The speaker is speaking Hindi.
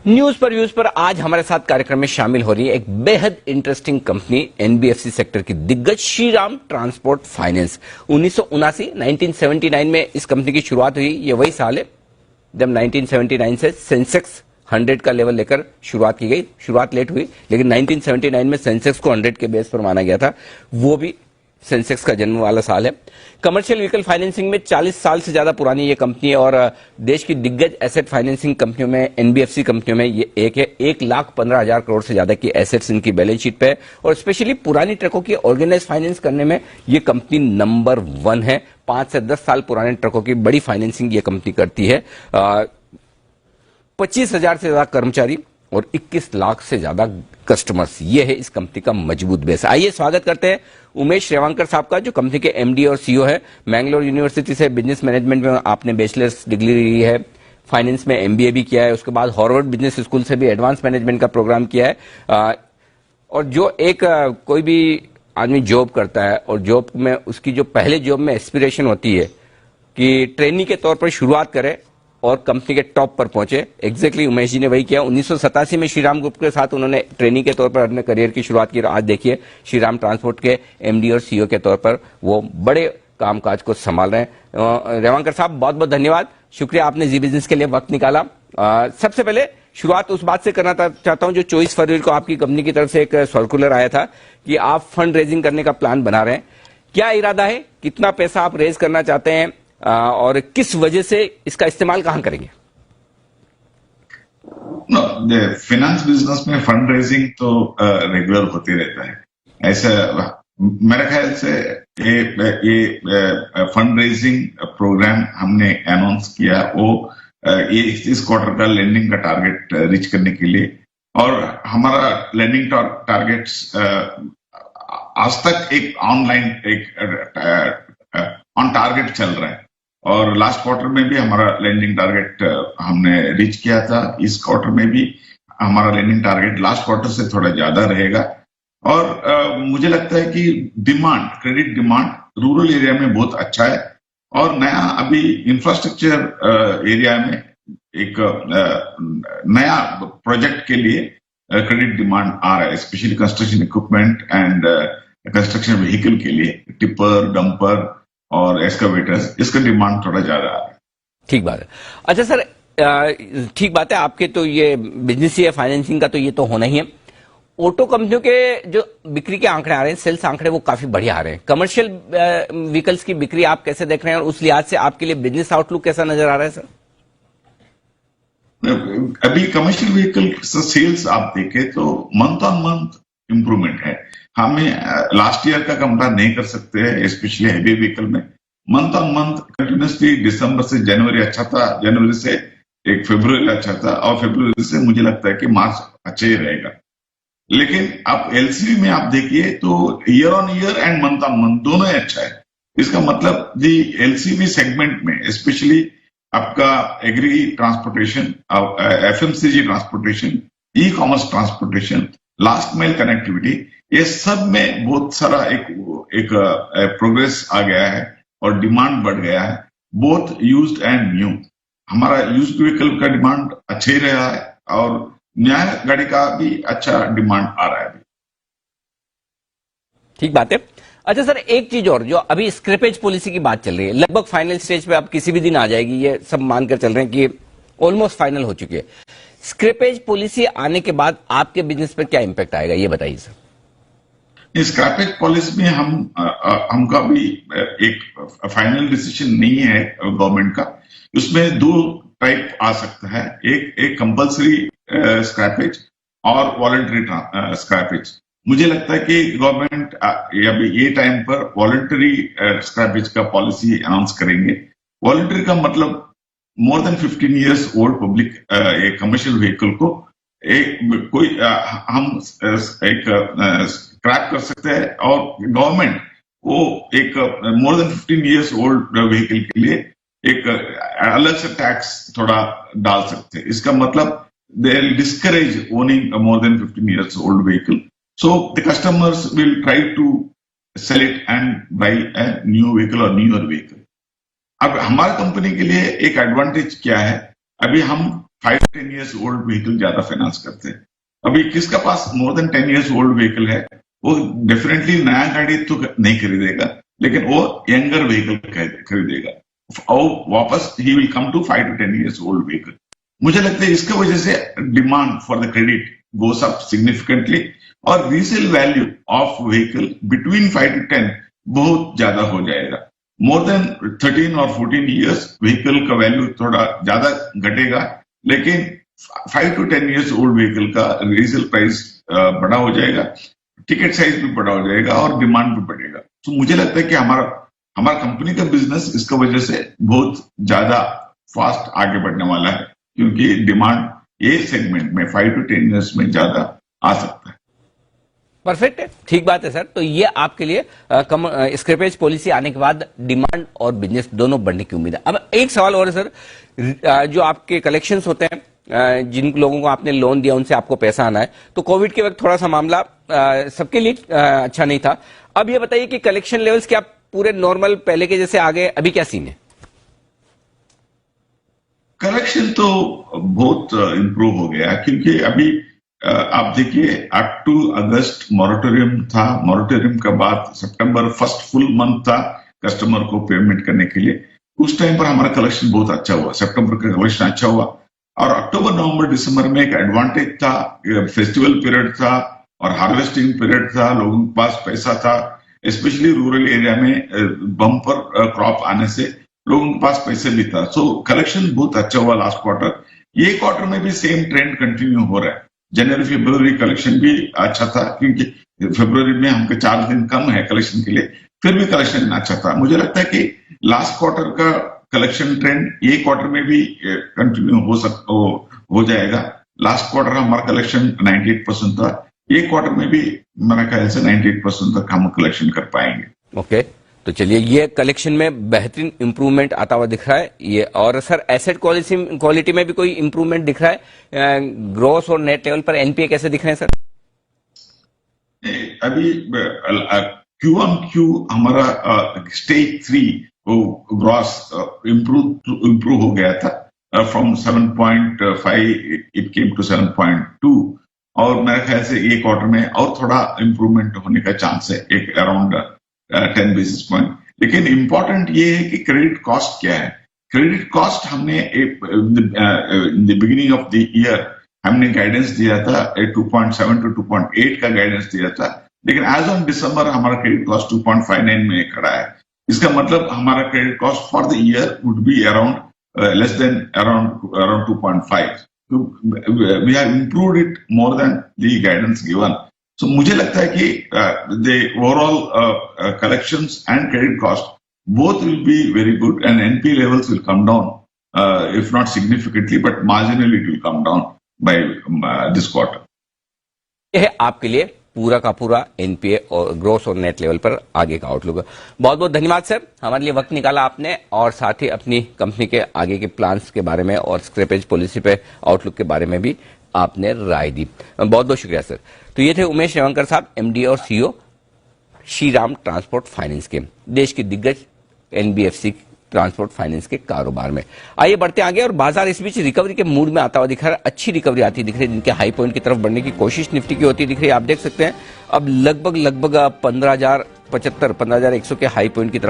न्यूज पर व्यूज पर आज हमारे साथ कार्यक्रम में शामिल हो रही है एक बेहद इंटरेस्टिंग कंपनी एनबीएफसी सेक्टर की दिग्गज श्रीराम ट्रांसपोर्ट फाइनेंस। 1979 में इस कंपनी की शुरुआत हुई। ये वही साल है जब 1979 से सेंसेक्स 100 का लेवल लेकर शुरुआत की गई। शुरुआत लेट हुई लेकिन 1979 में सेंसेक्स को 100 के बेस पर माना गया था। वो भी सेंसेक्स का जन्म वाला साल है। कमर्शियल व्हीकल फाइनेंसिंग में 40 साल से ज्यादा पुरानी ये कंपनी है और देश की दिग्गज एसेट फाइनेंसिंग कंपनियों में एनबीएफसी कंपनियों में ये एक है। 1,15,000 करोड़ से ज्यादा की एसेट्स इनकी बैलेंस शीट पे है और स्पेशली पुरानी ट्रकों की ऑर्गेनाइज फाइनेंस करने में ये कंपनी नंबर 1 है। 5 से 10 साल पुराने ट्रकों की बड़ी फाइनेंसिंग ये कंपनी करती है। 25,000 से ज्यादा कर्मचारी और 21 लाख से ज्यादा कस्टमर्स, ये है इस कंपनी का मजबूत बेस। आइए स्वागत करते हैं उमेश रेवांकर साहब का, जो कंपनी के एमडी और सीईओ है। मैंगलोर यूनिवर्सिटी से बिजनेस मैनेजमेंट में आपने बैचलर्स डिग्री ली है, फाइनेंस में एमबीए भी किया है, उसके बाद हार्वर्ड बिजनेस स्कूल से भी एडवांस मैनेजमेंट का प्रोग्राम किया है। और जो एक कोई भी आदमी जॉब करता है और जॉब में उसकी जो पहले जॉब में एस्पिरेशन होती है कि ट्रेनी के तौर पर शुरुआत करे और कंपनी के टॉप पर पहुंचे, एग्जैक्टली उमेश जी ने वही किया। 1987 में श्रीराम ग्रुप के साथ उन्होंने ट्रेनिंग के तौर पर अपने करियर की शुरुआत की। आज देखिए श्रीराम ट्रांसपोर्ट के एमडी और सीईओ के तौर पर वो बड़े कामकाज को संभाल रहे हैं। रेवांकर साहब, बहुत बहुत धन्यवाद, शुक्रिया आपने जी बिजनेस के लिए वक्त निकाला। सबसे पहले शुरुआत उस बात से करना चाहता हूं जो 24 फरवरी को आपकी कंपनी की तरफ से एक सर्कुलर आया था कि आप फंड रेजिंग करने का प्लान बना रहे हैं। क्या इरादा है, कितना पैसा आप रेज करना चाहते हैं और किस वजह से इसका इस्तेमाल कहां करेंगे? फाइनेंस बिजनेस में फंड रेजिंग तो रेगुलर होते रहता है। ऐसा मेरे ख्याल से ये फंड रेजिंग प्रोग्राम हमने अनाउंस किया वो ये इस क्वार्टर का लेंडिंग का टारगेट रीच करने के लिए, और हमारा लेंडिंग टारगेट्स आज तक एक ऑनलाइन एक ऑन टारगेट चल रहा है और लास्ट क्वार्टर में भी हमारा लैंडिंग टारगेट हमने रीच किया था। इस क्वार्टर में भी हमारा लैंडिंग टारगेट लास्ट क्वार्टर से थोड़ा ज्यादा रहेगा। और मुझे लगता है कि demand, credit demand rural area में बहुत अच्छा है और नया अभी इंफ्रास्ट्रक्चर एरिया में एक नया प्रोजेक्ट के लिए क्रेडिट डिमांड आ रहा है, specially construction equipment and construction vehicle के लिए, टिपर, डंपर और एक्सकावेटर्स, इसका डिमांड थोड़ा ज्यादा है। ठीक बात है। अच्छा सर, ठीक बात है, आपके तो ये बिजनेस ही है, फाइनेंसिंग का तो ये तो होना ही है। ऑटो कंपनियों के जो बिक्री के आंकड़े आ रहे हैं, सेल्स आंकड़े, वो काफी बढ़िया आ रहे हैं। कमर्शियल व्हीकल्स की बिक्री आप कैसे देख रहे हैं और उस लिहाज से आपके लिए बिजनेस आउटलुक कैसा नजर आ रहा है सर? अभी कमर्शियल व्हीकल सेल्स आप देखें तो मंथ ऑन मंथ इंप्रूवमेंट है। हमें लास्ट ईयर का कंपेयर नहीं कर सकते हैं, स्पेशली हैवी व्हीकल में। मंथ ऑन मंथ कंटिन्यूसली दिसंबर से जनवरी अच्छा था, जनवरी से एक फरवरी अच्छा था और फरवरी से मुझे लगता है कि मार्च अच्छा ही रहेगा। लेकिन आप एलसीवी में आप देखिए तो year on year and month on month दोनों ही अच्छा है। इसका मतलब दी एलसीवी सेगमेंट में स्पेशली आपका agri transportation, FMCG transportation, e commerce transportation, last mile connectivity, ये सब में बहुत सारा एक प्रोग्रेस आ गया है और डिमांड बढ़ गया है, बोथ यूज्ड एंड न्यू। हमारा यूज्ड व्हीकल का डिमांड अच्छा ही रहा है और नया गाड़ी का भी अच्छा डिमांड आ रहा है। ठीक बात है। अच्छा सर, एक चीज और, जो अभी स्क्रैपेज पॉलिसी की बात चल रही है, लगभग फाइनल स्टेज पे, अब किसी भी दिन आ जाएगी, ये सब मानकर चल रहे हैं कि ऑलमोस्ट फाइनल हो चुकी है। स्क्रैपेज पॉलिसी आने के बाद आपके बिजनेस पर क्या इंपैक्ट आएगा, ये बताइए सर। स्क्रैपेज पॉलिसी में हमका भी एक फाइनल डिसीजन नहीं है गवर्नमेंट का। उसमें दो टाइप आ सकता है, एक कंपल्सरी स्क्रैपेज और वॉलंटरी स्क्रैपेज। मुझे लगता है कि गवर्नमेंट ये टाइम पर वॉलंटरी स्क्रैपेज का पॉलिसी अनाउंस करेंगे। वॉलंटरी का मतलब more than 15 years old public एक कमर्शियल व्हीकल को हम एक स्क्रैप कर सकते हैं और गवर्नमेंट वो एक more than 15 years old vehicle के लिए एक अलग से टैक्स थोड़ा डाल सकते हैं। इसका मतलब they will discourage owning a more than 15 years old vehicle. So the customers will try to sell it and buy a new vehicle or newer vehicle. अब हमारी कंपनी के लिए एक एडवांटेज क्या है, अभी हम 5 to 10 years ओल्ड व्हीकल ज्यादा फाइनेंस करते हैं। अभी किसका पास more than 10 years old vehicle है, वो डेफिनेटली नया गाड़ी तो नहीं खरीदेगा, लेकिन वो यंगर व्हीकल खरीदेगा और वापस ही will come to 5 to 10 years old vehicle. मुझे लगता है इसके वजह से demand for the credit goes up significantly और resale value of vehicle between 5 to 10 बहुत ज्यादा हो जाएगा। मोर देन 13 और 14 years व्हीकल का वैल्यू थोड़ा ज्यादा घटेगा, लेकिन 5 to 10 years ओल्ड व्हीकल का रीसेल प्राइस बड़ा हो जाएगा, टिकट साइज भी बड़ा हो जाएगा और डिमांड भी बढ़ेगा। तो मुझे लगता है कि हमारा कंपनी का बिजनेस इसका वजह से बहुत ज्यादा फास्ट आगे बढ़ने वाला है, क्योंकि डिमांड ये सेगमेंट में 5 to 10 years में ज्यादा आ सकता है। परफेक्ट है, ठीक बात है सर। तो ये आपके लिए स्क्रैपेज पॉलिसी आने के बाद डिमांड और बिजनेस दोनों बढ़ने की उम्मीद है। अब एक सवाल और है सर, जो आपके कलेक्शंस होते हैं, जिन लोगों को आपने लोन दिया उनसे आपको पैसा आना है, तो कोविड के वक्त थोड़ा सा मामला सबके लिए अच्छा नहीं था। अब ये बताइए कि कलेक्शन लेवल्स क्या पूरे नॉर्मल पहले के जैसे आ गए, अभी क्या सीन है? कलेक्शन तो बहुत इंप्रूव हो गया, क्योंकि अभी आप देखिए अप टू अगस्त मॉरेटोरियम था, मॉरेटोरियम के बाद सितंबर फर्स्ट फुल मंथ था कस्टमर को पेमेंट करने के लिए। उस टाइम पर हमारा कलेक्शन बहुत अच्छा हुआ, सितंबर का कलेक्शन अच्छा हुआ और अक्टूबर नवंबर दिसंबर में एक एडवांटेज था, फेस्टिवल पीरियड था और हार्वेस्टिंग पीरियड था, लोगों के पास पैसा था, स्पेशली रूरल एरिया में बम्पर क्रॉप आने से लोगों के पास पैसे भी था। सो कलेक्शन बहुत अच्छा हुआ लास्ट क्वार्टर। ये क्वार्टर में भी सेम ट्रेंड कंटिन्यू हो रहा है। जनवरी फरवरी कलेक्शन भी अच्छा था, क्योंकि फरवरी में हमको 4 दिन कम है कलेक्शन के लिए, फिर भी कलेक्शन अच्छा था। मुझे लगता है कि लास्ट क्वार्टर का कलेक्शन ट्रेंड ये क्वार्टर में भी कंटिन्यू हो जाएगा। लास्ट क्वार्टर हमारा कलेक्शन 98% था, ये क्वार्टर में भी मेरा ख्याल से 98% तक हम कलेक्शन कर पाएंगे। ओके, तो चलिए ये कलेक्शन में बेहतरीन इंप्रूवमेंट आता हुआ दिख रहा है ये। और सर एसेट क्वालिटी में भी कोई इंप्रूवमेंट दिख रहा है? ग्रोस और नेट लेवल पर एनपीए कैसे दिख रहे हैं सर? अभी Q1Q हमारा स्टेज 3 ग्रॉस इम्प्रूव हो गया था, फ्रॉम 7.5 इट केम टू 7.2 और मेरे ख्याल से ये क्वार्टर में और थोड़ा इम्प्रूवमेंट होने का चांस है, एक अराउंड 10 बेसिस पॉइंट। लेकिन इंपॉर्टेंट ये है कि क्रेडिट कॉस्ट क्या है। क्रेडिट कॉस्ट हमने in the beginning of the year हमने गाइडेंस दिया था 2.7 to 2.8 का गाइडेंस दिया था, लेकिन एज ऑन दिसंबर हमारा क्रेडिट कॉस्ट 2.59 में खड़ा है। इसका मतलब हमारा credit cost for the year would be around less than around 2.5। We have improved it more than the guidance given. So मुझे लगता है कि the overall collections and credit cost both will be very good and NPA levels will come down, if not significantly, but marginally it will come down by this quarter. यह है आपके लिए पूरा का पूरा एनपीए और ग्रोस और नेट लेवल पर आगे का आउटलुक। बहुत बहुत धन्यवाद सर, हमारे लिए वक्त निकाला आपने और साथ ही अपनी कंपनी के आगे के प्लान्स के बारे में और स्क्रैपेज पॉलिसी पे आउटलुक के बारे में भी आपने राय दी। बहुत बहुत शुक्रिया सर। तो ये थे उमेश रेवंकर साहब, एमडी और सीईओ श्रीराम ट्रांसपोर्ट फाइनेंस के, देश की दिग्गज एनबीएफसी ट्रांसपोर्ट फाइनेंस के कारोबार में। आइए बढ़ते आगे, और बाजार इस बीच रिकवरी के मूड में आता हुआ दिख रहा है। अच्छी रिकवरी आती दिख रही है, जिनके हाई पॉइंट की तरफ बढ़ने की कोशिश निफ्टी की होती दिख रही है। आप देख सकते हैं अब लगभग 15,075 15,100 के हाई पॉइंट की तरफ